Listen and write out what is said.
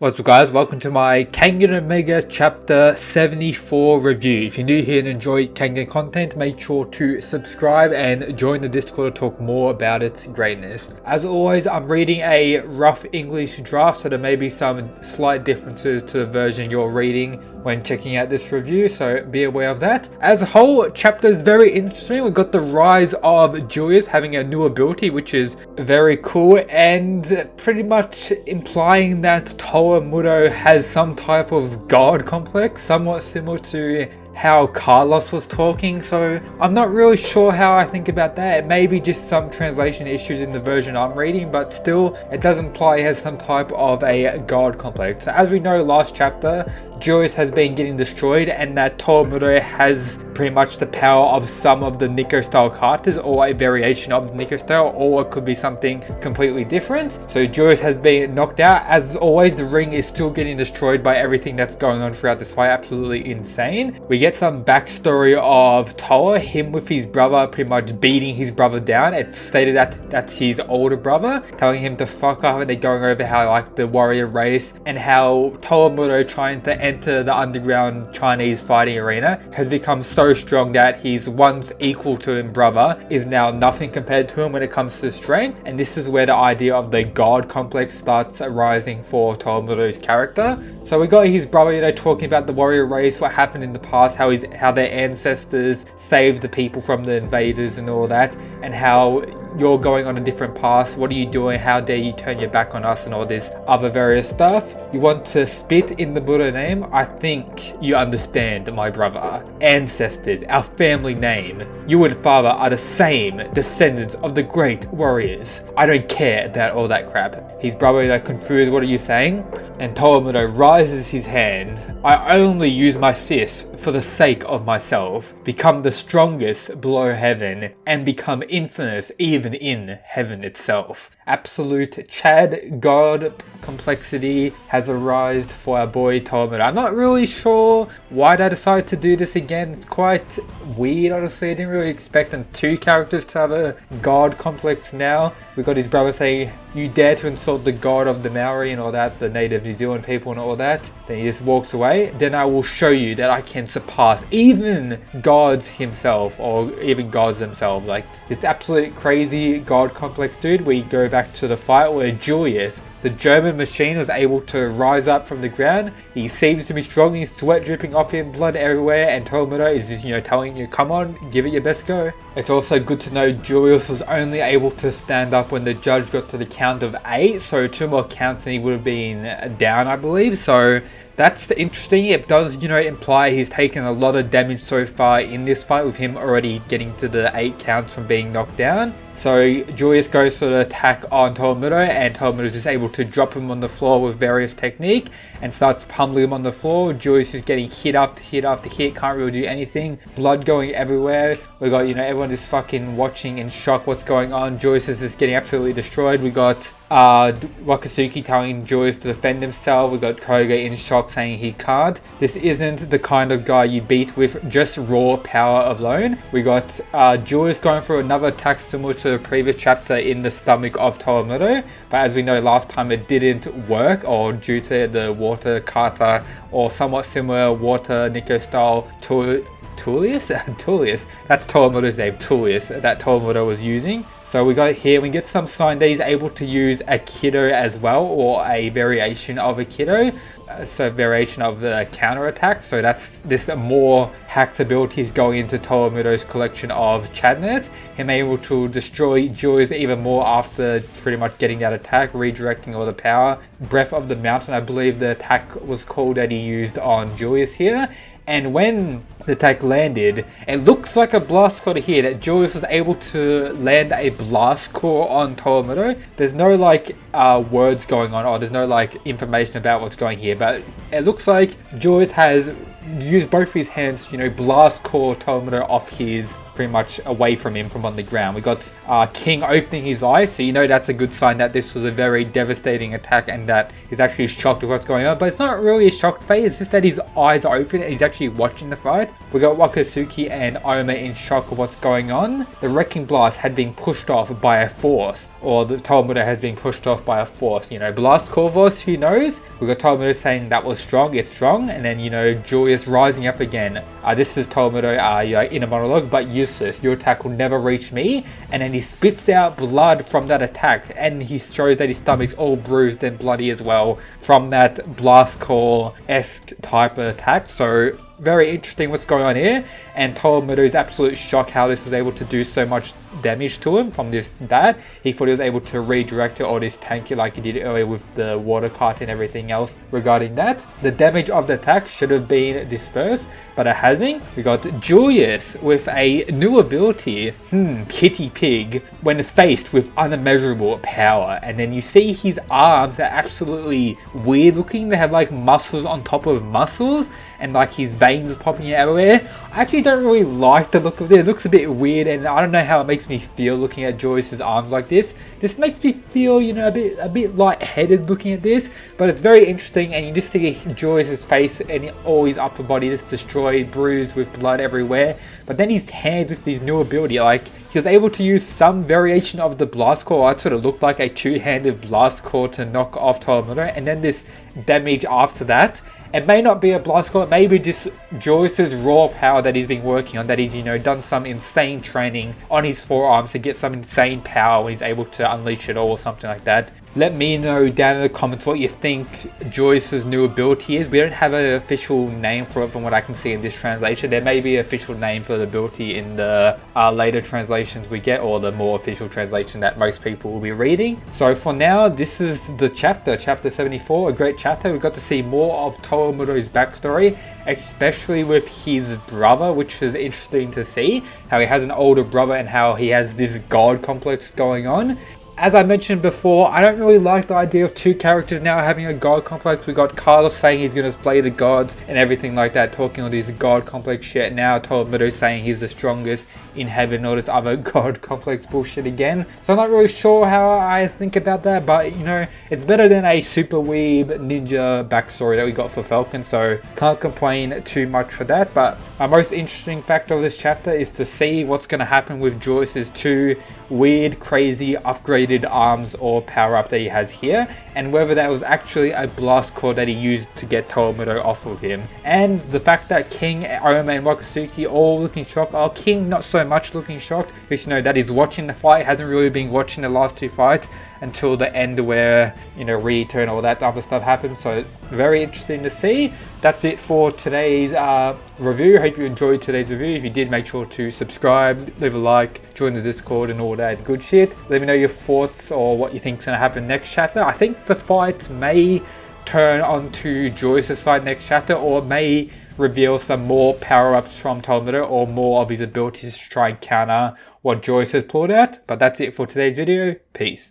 What's up guys, welcome to my Kengan Omega chapter 74 review. If you're new here and enjoy Kengan content, make sure to subscribe and join the Discord to talk more about its greatness. As always, I'm reading a rough English draft, so there may be some slight differences to the version you're reading when checking out this review, so be aware of that. As a whole, chapter is very interesting. We've got the rise of Julius having a new ability, which is very cool, and pretty much implying that Towamudo has some type of god complex, somewhat similar to how Carlos was talking, so I'm not really sure how I think about that. It may be just some translation issues in the version I'm reading, but still, it does imply he has some type of a god complex. So as we know, last chapter, Julius has been getting destroyed, and that Towamudo has pretty much the power of some of the Nico style characters, or a variation of the Nico style, or it could be something completely different. So Julius has been knocked out. As always, the ring is still getting destroyed by everything that's going on throughout this fight. Absolutely insane. We get some backstory of Toa, him with his brother pretty much beating his brother down. It's stated that that's his older brother, telling him to fuck off, and they're going over how like the warrior race and how Towamudo trying to enter the underground Chinese fighting arena has become so strong that his once equal to him brother is now nothing compared to him when it comes to strength. And this is where the idea of the god complex starts arising for Towamudo's character. So we got his brother, talking about the warrior race, what happened in the past, how their ancestors saved the people from the invaders and all that, and how you're going on a different path. What are you doing? How dare you turn your back on us, and all this other various stuff. You want to spit in the Buddha name? I think you understand, my brother. Ancestors, our family name. You and father are the same descendants of the great warriors. I don't care about all that crap. His brother, confused, what are you saying? And Towamudo rises his hand. I only use my fist for the sake of myself. Become the strongest below heaven, and become infamous even in heaven itself. Absolute Chad god complexity has arisen for our boy Towamudo. I'm not really sure why they decided to do this again. It's quite weird, honestly. I didn't really expect them two characters to have a god complex now. We got his brother saying, "You dare to insult the god of the Maori," and all that, the native New Zealand people and all that. Then he just walks away. "Then I will show you that I can surpass even gods himself, or even gods themselves." Like this absolute crazy god complex dude. We go back to the fight where Julius, the German machine, was able to rise up from the ground. He seems to be strong, he's sweat dripping off him, blood everywhere, and Towamudo is just, telling you, come on, give it your best go. It's also good to know Julius was only able to stand up when the judge got to the count of 8, so 2 more counts and he would have been down, I believe. So that's interesting. It does, imply he's taken a lot of damage so far in this fight, with him already getting to the 8 counts from being knocked down. So Julius goes for the attack on Towamudo, and Towamudo is just able to drop him on the floor with various technique and starts pummeling him on the floor. Julius is getting hit after hit after hit, can't really do anything. Blood going everywhere. We got, everyone is fucking watching in shock what's going on. Julius is just getting absolutely destroyed. We got Wakatsuki telling Julius to defend himself. We got Koga in shock saying he can't. This isn't the kind of guy you beat with just raw power alone. We got Julius going for another attack similar to the previous chapter in the stomach of Towamudo, but as we know last time it didn't work, or due to the water kata or somewhat similar water Nico style Tullius? Tullius. That's Towamudo's name, Tullius, that Towamudo was using. So we got here, we get some sign that he's able to use Aikido as well, or a variation of Aikido. So variation of the counter attack. So that's this more hacked abilities going into Towamudo's collection of Chadness. Him able to destroy Julius even more after pretty much getting that attack, redirecting all the power. Breath of the Mountain, I believe the attack was called, that he used on Julius here. And when the attack landed, it looks like a blast core here, that Julius was able to land a blast core on Towamudo. There's no words going on, or there's no information about what's going here, but it looks like Julius has used both his hands, blast core Towamudo off his pretty much away from him from on the ground. We got King opening his eyes, so you know that's a good sign that this was a very devastating attack and that he's actually shocked with what's going on. But it's not really a shocked face, it's just that his eyes are open and he's actually watching the fight. We got Wakatsuki and Ome in shock of what's going on. The Wrecking Blast had been pushed off by a force, or the Tomomoto has been pushed off by a force. You know, Blast Core Force, who knows? We got Tomomoto saying that was strong, it's strong, and then, you know, Julius rising up again. This is Tomomoto in a monologue, but useless. Your attack will never reach me. And then he spits out blood from that attack, and he shows that his stomach's all bruised and bloody as well from that Blast Core-esque type of attack. So very interesting what's going on here, and Tomomoto's absolute shock how this was able to do so much damage to him from that. He thought he was able to redirect it or this tank it like he did earlier with the water cart and everything else regarding that. The damage of the attack should have been dispersed, but it hasn't. We got Julius with a new ability, Kitty Pig, when faced with unmeasurable power. And then you see his arms are absolutely weird looking. They have like muscles on top of muscles, and like his veins are popping out everywhere. I actually don't really like the look of it. It looks a bit weird, and I don't know how it makes me feel looking at Joyce's arms like this. This makes me feel, you know, a bit lightheaded looking at this, but it's very interesting. And you just see Joyce's face and all his upper body just destroyed, bruised with blood everywhere. But then his hands with his new ability, like he was able to use some variation of the Blast Core. It sort of looked like a two-handed Blast Core to knock off Tomomoto, and then this damage after that. It may not be a Blast Core, it may be just Joyce's raw power that he's been working on, that he's, you know, done some insane training on his forearms to get some insane power when he's able to unleash it all or something like that. Let me know down in the comments what you think Joyce's new ability is. We don't have an official name for it from what I can see in this translation. There may be an official name for the ability in the later translations we get, or the more official translation that most people will be reading. So for now, this is the chapter 74, a great chapter. We got to see more of Tomomoto's backstory, especially with his brother, which is interesting to see. How he has an older brother and how he has this god complex going on. As I mentioned before, I don't really like the idea of two characters now having a god complex. We got Carlos saying he's going to slay the gods and everything like that, talking all this god complex shit. Now Tomomoto saying he's the strongest in heaven, all this other god complex bullshit again. So I'm not really sure how I think about that, but you know, it's better than a super weeb ninja backstory that we got for Falcon, so can't complain too much for that. But my most interesting factor of this chapter is to see what's going to happen with Joyce's two weird, crazy, upgraded arms or power up that he has here, and whether that was actually a Blast Core that he used to get Tomomoto off of him. And the fact that King, Ome and Wakatsuki all looking shocked. Oh, King not so much looking shocked, because you know that he's watching the fight, hasn't really been watching the last two fights until the end where, you know, return, all that other stuff happens. So very interesting to see. That's it for today's review. Hope you enjoyed today's review. If you did, make sure to subscribe, leave a like, join the Discord and all that good shit. Let me know your thoughts or what you think's gonna happen next chapter. I think the fights may turn onto Joyce's side next chapter, or may reveal some more power-ups from Tomomoto or more of his abilities to try and counter what Joyce has pulled out. But that's it for today's video. Peace.